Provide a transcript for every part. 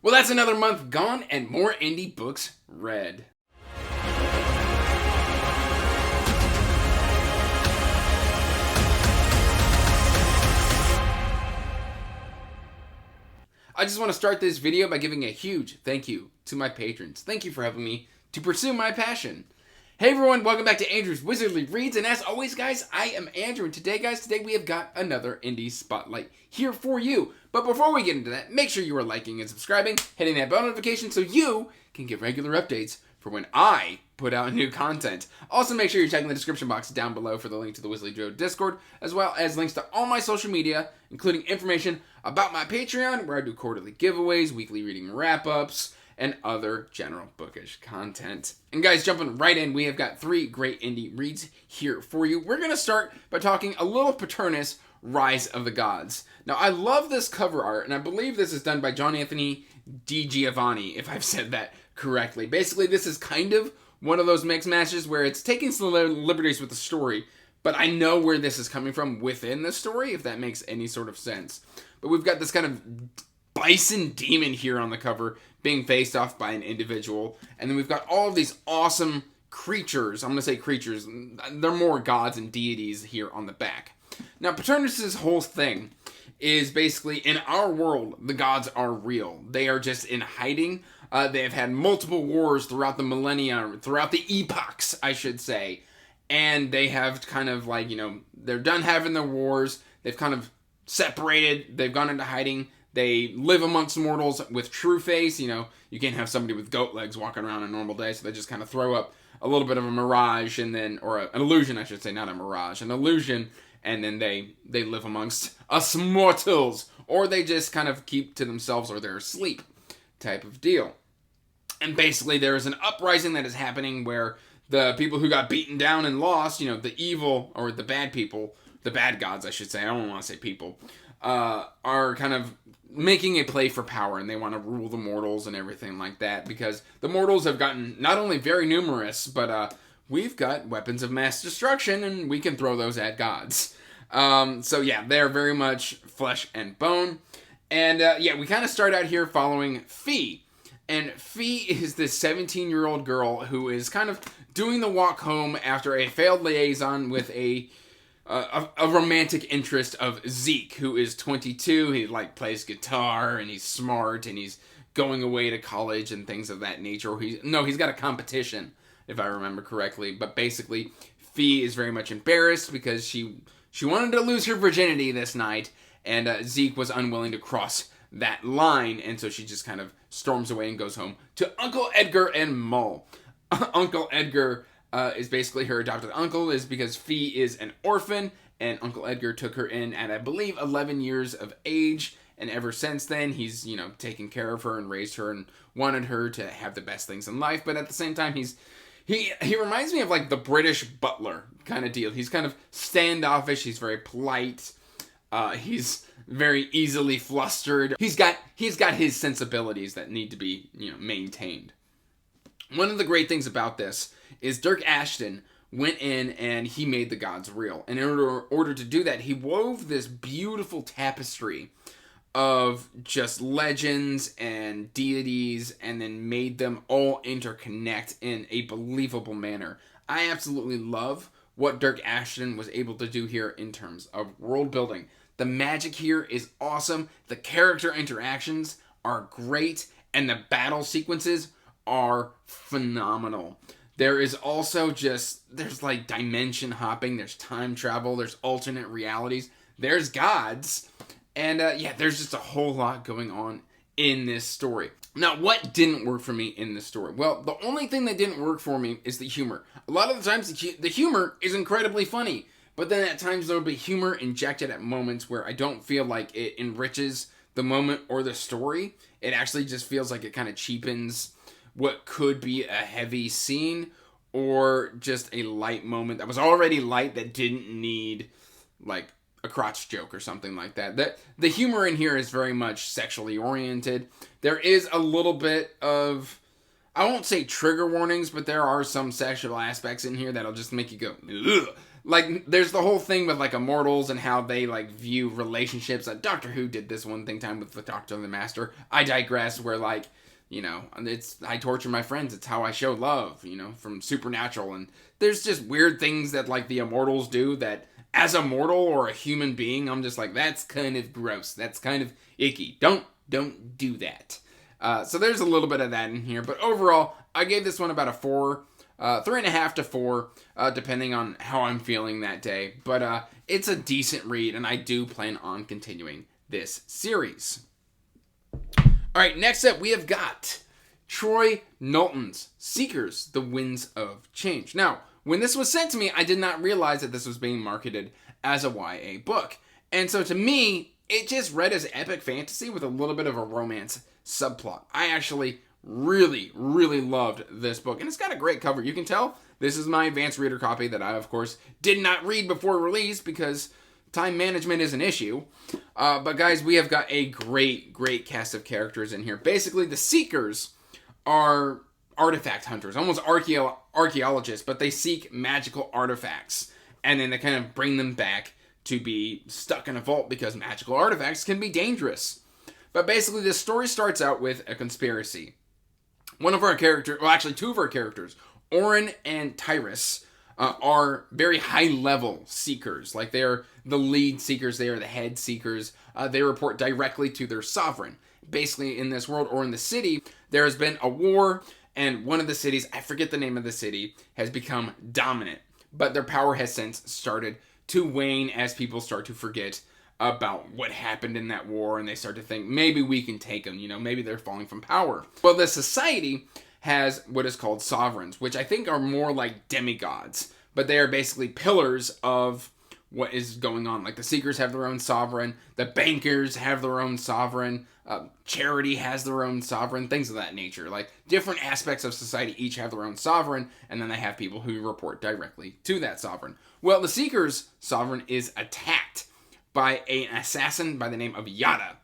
Well, that's another month gone and more indie books read. I just want to start this video by giving a huge thank you to my patrons. Thank you for helping me to pursue my passion. Hey everyone, welcome back to Andrew's Wizardly Reads, and as always guys, I am Andrew, and today we have got another indie spotlight here for you. But before we get into that, make sure you are liking and subscribing, hitting that bell notification so you can get regular updates for when I put out new content. Also make sure you're checking the description box down below for the link to the Wizardly Joe Discord, as well as links to all my social media, including information about my Patreon, where I do quarterly giveaways, weekly reading wrap-ups, and other general bookish content. And guys, jumping right in, we have got 3 great indie reads here for you. We're going to start by talking a little Paternus, Rise of the Gods. Now, I love this cover art, and I believe this is done by John Anthony DiGiovanni, if I've said that correctly. Basically, this is kind of one of those mix matches where it's taking some liberties with the story, but I know where this is coming from within the story, if that makes any sort of sense. But we've got this kind of bison demon here on the cover being faced off by an individual, and then we've got all of these awesome creatures. I'm going to say creatures. They're more gods and deities here on the back. Now, Paternus' whole thing is basically, in our world, the gods are real. They are just in hiding. They have had multiple wars throughout the millennia, throughout the epochs, I should say. And they have kind of like, they're done having their wars. They've kind of separated. They've gone into hiding. They live amongst mortals with true face. You can't have somebody with goat legs walking around on a normal day, so they just kind of throw up a little bit of a mirage, and then, or an illusion, I should say, not a mirage, an illusion, and then they live amongst us mortals, or they just kind of keep to themselves, or they're asleep type of deal. And basically there is an uprising that is happening where the people who got beaten down and lost, the evil, or the bad people, the bad gods, I should say, I don't want to say people, are kind of making a play for power, and they want to rule the mortals and everything like that, because the mortals have gotten not only very numerous, but we've got weapons of mass destruction, and we can throw those at gods. So yeah, they're very much flesh and bone. And we kind of start out here following Fee. And Fee is this 17-year-old girl who is kind of doing the walk home after a failed liaison with a romantic interest of Zeke, who is 22. He plays guitar, and he's smart, and he's going away to college and things of that nature. He's got a competition, if I remember correctly. But basically, Fee is very much embarrassed because she wanted to lose her virginity this night, and Zeke was unwilling to cross that line, and so she just kind of storms away and goes home to Uncle Edgar and Mull. Uncle Edgar is basically her adopted uncle, is because Fee is an orphan, and Uncle Edgar took her in at, I believe, 11 years of age, and ever since then, he's, taken care of her and raised her and wanted her to have the best things in life, but at the same time, he reminds me of, the British butler kind of deal. He's kind of standoffish, he's very polite, he's very easily flustered. He's got his sensibilities that need to be, maintained. One of the great things about this is Dirk Ashton went in and he made the gods real. And in order to do that, he wove this beautiful tapestry of just legends and deities, and then made them all interconnect in a believable manner. I absolutely love what Dirk Ashton was able to do here in terms of world building. The magic here is awesome. The character interactions are great, and the battle sequences are phenomenal. There is also there's dimension hopping, there's time travel, there's alternate realities, there's gods, and there's just a whole lot going on in this story. Now, what didn't work for me in this story? Well, the only thing that didn't work for me is the humor. A lot of the times, the humor is incredibly funny, but then at times there will be humor injected at moments where I don't feel like it enriches the moment or the story. It actually just feels like it kind of cheapens what could be a heavy scene, or just a light moment that was already light that didn't need a crotch joke or something like that. The humor in here is very much sexually oriented. There is a little bit of, I won't say trigger warnings, but there are some sexual aspects in here that'll just make you go, ugh. like, there's the whole thing with, like, immortals and how they, like, view relationships. Doctor Who did this one thing time with the Doctor and the Master. I digress, where, like, you know, I torture my friends. It's how I show love, you know, from Supernatural. And there's just weird things that, like, the immortals do that, as a mortal or a human being, I'm just like, that's kind of gross. That's kind of icky. Don't do that. So there's a little bit of that in here. But overall, I gave this one about a 4. 3.5 to 4, depending on how I'm feeling that day. But it's a decent read, and I do plan on continuing this series. All right, next up, we have got Troy Knowlton's Seekers, The Winds of Change. Now, when this was sent to me, I did not realize that this was being marketed as a YA book. And so to me, it just read as epic fantasy with a little bit of a romance subplot. I actually really loved this book, and it's got a great cover. You can tell this is my advanced reader copy that I, of course, did not read before release because time management is an issue. But guys, we have got a great cast of characters in here. Basically, the Seekers are artifact hunters, almost archaeologists, but they seek magical artifacts, and then they kind of bring them back to be stuck in a vault because magical artifacts can be dangerous. But basically, this story starts out with a conspiracy. One of our characters, well, actually two of our characters, Oren and Tyrus, are very high-level seekers. Like, they're the lead seekers, they are the head seekers. They report directly to their sovereign. Basically, in this world, or in the city, there has been a war, and one of the cities, I forget the name of the city, has become dominant. But their power has since started to wane as people start to forget about what happened in that war, and they start to think, maybe we can take them, you know, maybe they're falling from power. Well, the society has what is called sovereigns, which I think are more like demigods, but they are basically pillars of what is going on. Like, the Seekers have their own sovereign, the bankers have their own sovereign, charity has their own sovereign, things of that nature. Like, different aspects of society each have their own sovereign, and then they have people who report directly to that sovereign. Well, the Seekers' sovereign is attacked by an assassin by the name of Yada.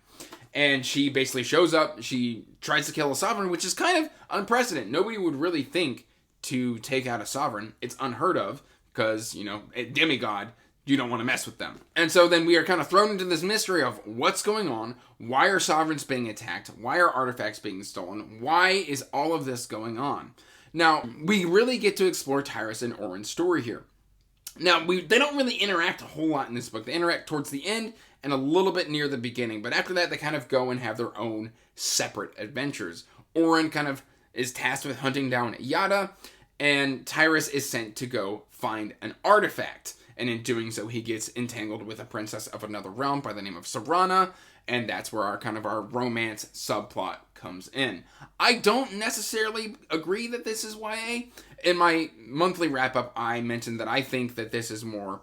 And she basically shows up, she tries to kill a sovereign, which is kind of unprecedented. Nobody would really think to take out a sovereign. It's unheard of, because, you know, a demigod, you don't want to mess with them. And so then we are kind of thrown into this mystery of what's going on, why are sovereigns being attacked, why are artifacts being stolen, why is all of this going on? Now, we really get to explore Tyrus and Oren's story here. Now, they don't really interact a whole lot in this book. They interact towards the end and a little bit near the beginning. But after that, they kind of go and have their own separate adventures. Oren kind of is tasked with hunting down Yada, and Tyrus is sent to go find an artifact. And in doing so, he gets entangled with a princess of another realm by the name of Serana, and that's where our romance subplot comes in. I don't necessarily agree that this is YA. In my monthly wrap-up, I mentioned that I think that this is more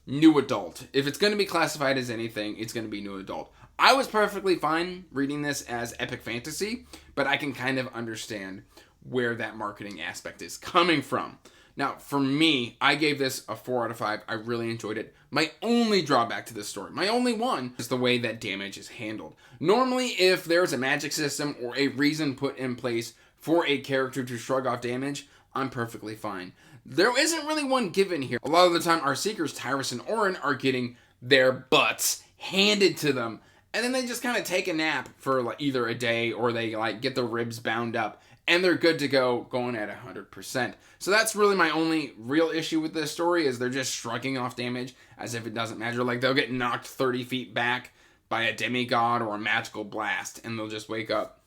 new adult. If it's going to be classified as anything, it's going to be new adult. I was perfectly fine reading this as epic fantasy, but I can kind of understand where that marketing aspect is coming from. Now, for me, I gave this a 4 out of 5. I really enjoyed it. My only drawback to this story, my only one, is the way that damage is handled. Normally, if there's a magic system or a reason put in place for a character to shrug off damage, I'm perfectly fine. There isn't really one given here. A lot of the time, our Seekers, Tyrus and Oren, are getting their butts handed to them, and then they just kind of take a nap for like either a day, or they like get their ribs bound up, and they're good to go, going at 100%. So that's really my only real issue with this story, is they're just shrugging off damage as if it doesn't matter. Like, they'll get knocked 30 feet back by a demigod or a magical blast, and they'll just wake up,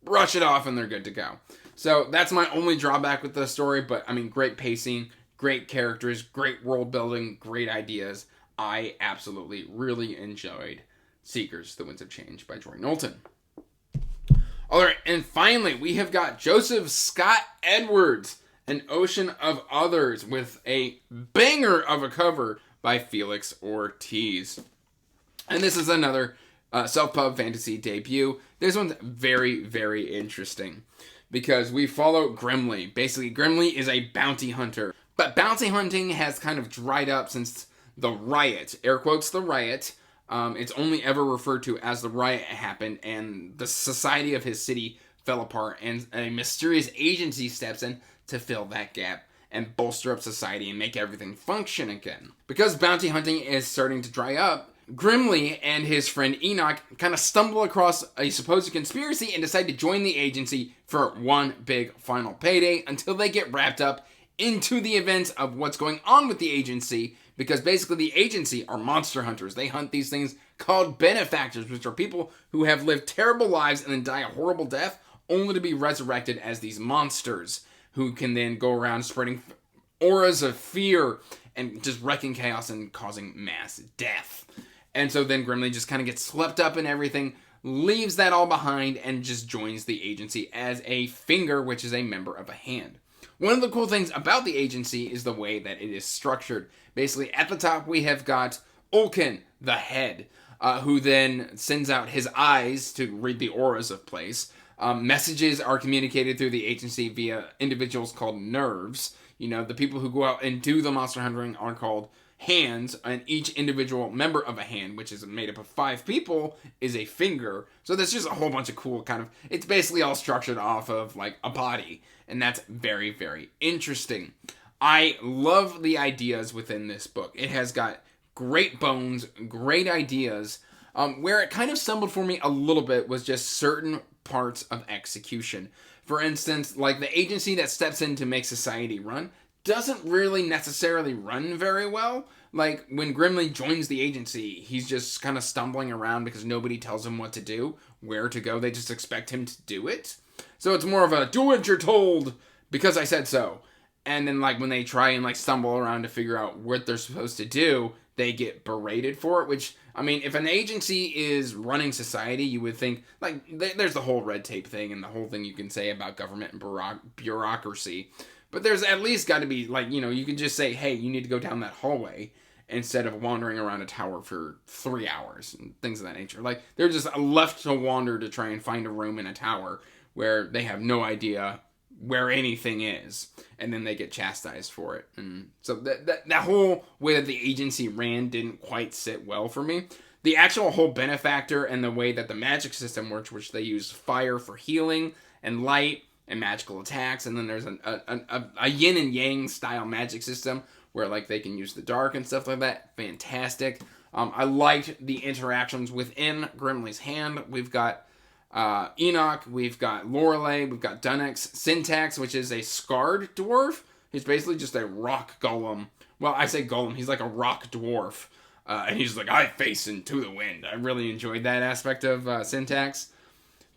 brush it off, and they're good to go. So that's my only drawback with this story, but I mean, great pacing, great characters, great world building, great ideas. I absolutely really enjoyed Seekers, The Winds of Change by Troy Knowlton. Alright, and finally, we have got Joseph Scott Edwards, An Ocean of Others, with a banger of a cover by Felix Ortiz. And this is another self-pub fantasy debut. This one's very, very interesting, because we follow Grimly. Basically, Grimly is a bounty hunter. But bounty hunting has kind of dried up since the riot. Air quotes, the riot. It's only ever referred to as the riot happened, and the society of his city fell apart, and a mysterious agency steps in to fill that gap. and bolster up society and make everything function again. Because bounty hunting is starting to dry up, Grimly and his friend Enoch kind of stumble across a supposed conspiracy and decide to join the agency for one big final payday until they get wrapped up into the events of what's going on with the agency, because basically the agency are monster hunters. They hunt these things called benefactors, which are people who have lived terrible lives and then die a horrible death only to be resurrected as these monsters who can then go around spreading auras of fear and just wrecking chaos and causing mass death. And so then Grimly just kind of gets swept up in everything, leaves that all behind, and just joins the agency as a finger, which is a member of a hand. One of the cool things about the agency is the way that it is structured. Basically, at the top, we have got Ulkin, the head, who then sends out his eyes to read the auras of place. Messages are communicated through the agency via individuals called nerves. You know, the people who go out and do the monster hunting are called hands, and each individual member of a hand, which is made up of 5 people, is a finger. So there's just a whole bunch of cool kind of, it's basically all structured off of like a body, and that's very, very interesting. I love the ideas within this book. It has got great bones, great ideas. Where it kind of stumbled for me a little bit was just certain parts of execution. For instance, like the agency that steps in to make society run doesn't really necessarily run very well. Like, when Grimly joins the agency, he's just kind of stumbling around because nobody tells him what to do, where to go. They just expect him to do it. So it's more of a, do what you're told, because I said so. And then, like, when they try and, like, stumble around to figure out what they're supposed to do, they get berated for it, which, I mean, if an agency is running society, you would think, like, there's the whole red tape thing and the whole thing you can say about government and bureaucracy. But there's at least got to be, like, you know, you can just say, hey, you need to go down that hallway instead of wandering around a tower for 3 hours and things of that nature. Like, they're just left to wander to try and find a room in a tower where they have no idea where anything is, and then they get chastised for it. And so that whole way that the agency ran didn't quite sit well for me. The actual whole benefactor and the way that the magic system works, which they use fire for healing and light and magical attacks, and then there's a yin and yang style magic system where, like, they can use the dark and stuff like that. Fantastic. I liked the interactions within Grimly's hand. We've got Enoch, we've got Lorelei, we've got Dunix, Syntax, which is a scarred dwarf. He's basically just a rock golem. Well, I say golem, he's like a rock dwarf. And he's like, I face into the wind. I really enjoyed that aspect of Syntax.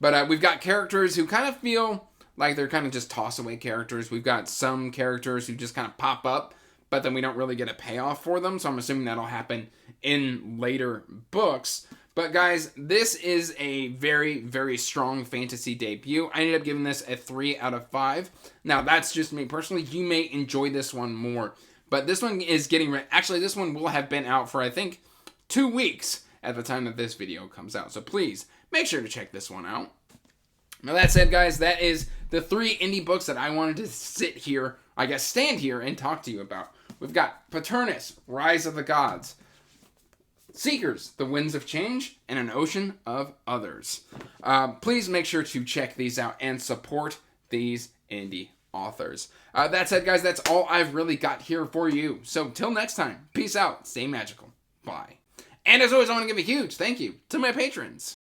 But we've got characters who kind of feel like they're kind of just toss-away characters. We've got some characters who just kind of pop up, but then we don't really get a payoff for them, so I'm assuming that'll happen in later books. But guys, this is a very, very strong fantasy debut. I ended up giving this a 3 out of 5. Now, that's just me personally. You may enjoy this one more. But this one is getting ready. Actually, this one will have been out for, I think, 2 weeks at the time that this video comes out. So please, make sure to check this one out. Now, that said, guys, that is the 3 indie books that I wanted to sit here, I guess stand here and talk to you about. We've got Paternus, Rise of the Gods, Seekers, The Winds of Change, and An Ocean of Others. Please make sure to check these out and support these indie authors. That said, guys, that's all I've really got here for you. So, till next time, peace out, stay magical, bye. And as always, I want to give a huge thank you to my patrons.